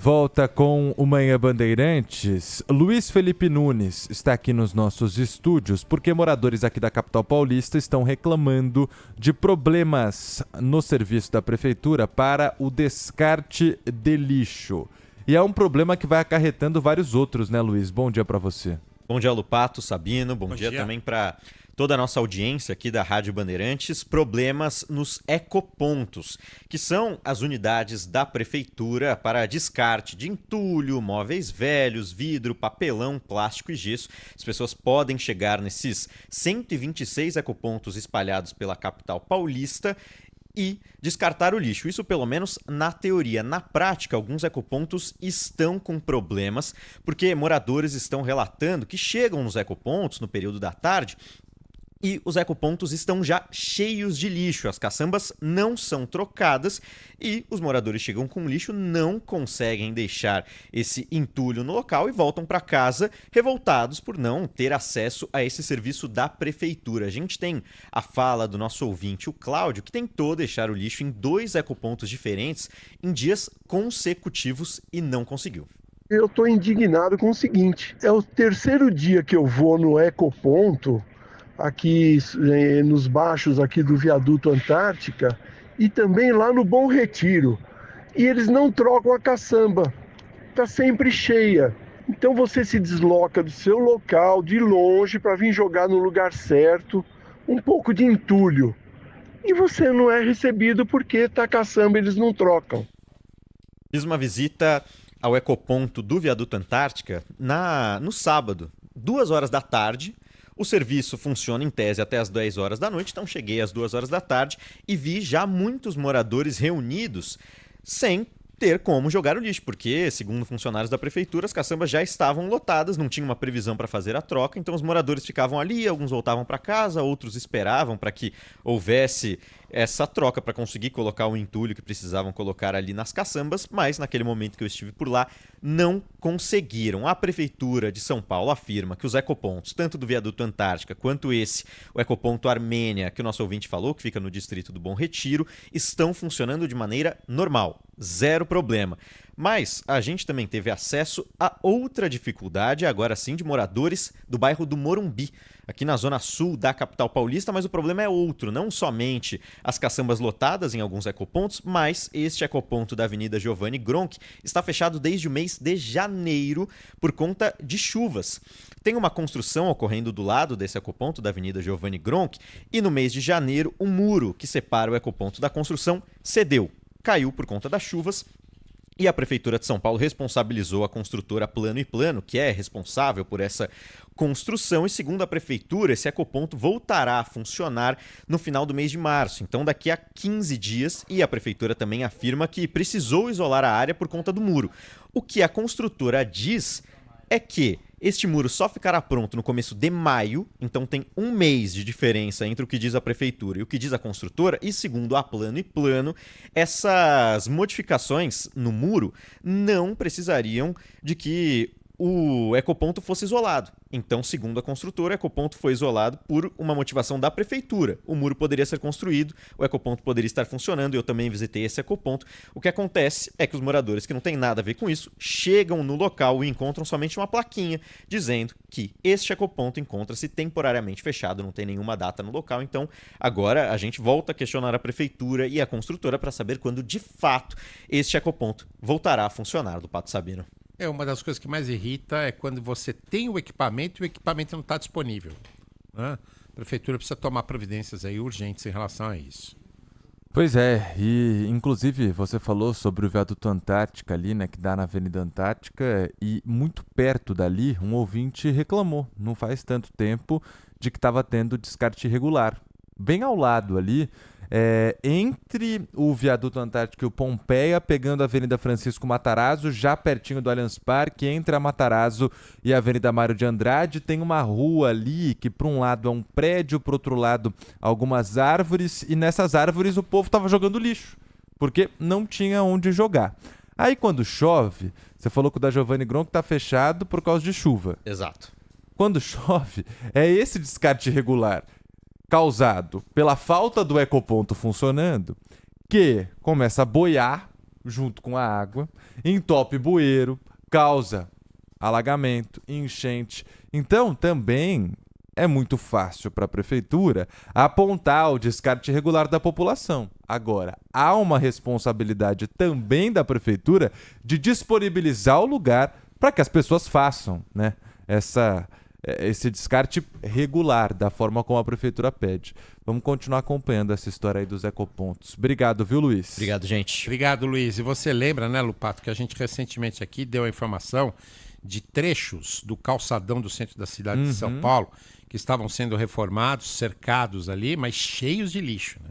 Volta com o Manhã Bandeirantes. Luiz Felipe Nunes está aqui nos nossos estúdios porque moradores aqui da capital paulista estão reclamando de problemas no serviço da prefeitura para o descarte de lixo. E é um problema que vai acarretando vários outros, né, Luiz? Bom dia para você. Bom dia, Lupato, Sabino. Bom dia também para toda a nossa audiência aqui da Rádio Bandeirantes. Problemas nos ecopontos, que são as unidades da prefeitura para descarte de entulho, móveis velhos, vidro, papelão, plástico e gesso. As pessoas podem chegar nesses 126 ecopontos espalhados pela capital paulista e descartar o lixo. Isso pelo menos na teoria. Na prática, alguns ecopontos estão com problemas, porque moradores estão relatando que chegam nos ecopontos no período da tarde e os ecopontos estão já cheios de lixo. As caçambas não são trocadas e os moradores chegam com lixo, não conseguem deixar esse entulho no local e voltam para casa revoltados por não ter acesso a esse serviço da prefeitura. A gente tem a fala do nosso ouvinte, o Cláudio, que tentou deixar o lixo em 2 ecopontos diferentes em dias consecutivos e não conseguiu. Eu estou indignado com o seguinte: é o 3º dia que eu vou no ecoponto aqui nos baixos aqui do viaduto Antártica e também lá no Bom Retiro. E eles não trocam a caçamba, está sempre cheia. Então você se desloca do seu local, de longe, para vir jogar no lugar certo, um pouco de entulho. E você não é recebido porque tá caçamba, eles não trocam. Fiz uma visita ao ecoponto do viaduto Antártica no sábado, 2 horas da tarde. O serviço funciona em tese até as 10 horas da noite, então cheguei às 2 horas da tarde e vi já muitos moradores reunidos sem ter como jogar o lixo, porque, segundo funcionários da prefeitura, as caçambas já estavam lotadas, não tinha uma previsão para fazer a troca, então os moradores ficavam ali, alguns voltavam para casa, outros esperavam para que houvesse essa troca para conseguir colocar o entulho que precisavam colocar ali nas caçambas, mas naquele momento que eu estive por lá, não conseguiram. A Prefeitura de São Paulo afirma que os ecopontos, tanto do viaduto Antártica quanto o ecoponto Armênia, que o nosso ouvinte falou, que fica no distrito do Bom Retiro, estão funcionando de maneira normal, zero problema. Mas a gente também teve acesso a outra dificuldade, agora sim, de moradores do bairro do Morumbi, aqui na zona sul da capital paulista, mas o problema é outro, não somente as caçambas lotadas em alguns ecopontos, mas este ecoponto da Avenida Giovanni Gronk está fechado desde o mês de janeiro por conta de chuvas. Tem uma construção ocorrendo do lado desse ecoponto da Avenida Giovanni Gronk e no mês de janeiro o muro que separa o ecoponto da construção cedeu, caiu por conta das chuvas. E a Prefeitura de São Paulo responsabilizou a construtora Plano e Plano, que é responsável por essa construção, e segundo a Prefeitura, esse ecoponto voltará a funcionar no final do mês de março, então daqui a 15 dias, e a Prefeitura também afirma que precisou isolar a área por conta do muro. O que a construtora diz é que este muro só ficará pronto no começo de maio, então tem um mês de diferença entre o que diz a prefeitura e o que diz a construtora, e segundo a Plano e Plano, essas modificações no muro não precisariam de que o ecoponto fosse isolado. Então, segundo a construtora, o ecoponto foi isolado por uma motivação da prefeitura. O muro poderia ser construído, o ecoponto poderia estar funcionando, eu também visitei esse ecoponto. O que acontece é que os moradores que não têm nada a ver com isso chegam no local e encontram somente uma plaquinha dizendo que este ecoponto encontra-se temporariamente fechado, não tem nenhuma data no local. Então, agora a gente volta a questionar a prefeitura e a construtora para saber quando, de fato, este ecoponto voltará a funcionar, do Pato Sabino. Uma das coisas que mais irrita é quando você tem o equipamento e o equipamento não está disponível, né? A prefeitura precisa tomar providências aí urgentes em relação a isso. Pois é, e inclusive você falou sobre o viaduto Antártica ali, né, que dá na Avenida Antártica, e muito perto dali um ouvinte reclamou, não faz tanto tempo, de que estava tendo descarte irregular. Bem ao lado ali, entre o viaduto Antártico e o Pompeia, pegando a Avenida Francisco Matarazzo, já pertinho do Allianz Parque, entre a Matarazzo e a Avenida Mário de Andrade, tem uma rua ali que por um lado é um prédio, por outro lado algumas árvores, e nessas árvores o povo estava jogando lixo, porque não tinha onde jogar. Aí quando chove, você falou que o da Giovanni Gronk está fechado por causa de chuva. Exato. Quando chove, é esse descarte irregular causado pela falta do ecoponto funcionando, que começa a boiar junto com a água, entope bueiro, causa alagamento, enchente. Então, também é muito fácil para a prefeitura apontar o descarte irregular da população. Agora, há uma responsabilidade também da prefeitura de disponibilizar o lugar para que as pessoas façam, né, esse descarte regular, da forma como a prefeitura pede. Vamos continuar acompanhando essa história aí dos ecopontos. Obrigado, viu, Luiz? Obrigado, gente. Obrigado, Luiz. E você lembra, né, Lupato, que a gente recentemente aqui deu a informação de trechos do calçadão do centro da cidade de São Paulo que estavam sendo reformados, cercados ali, mas cheios de lixo, né?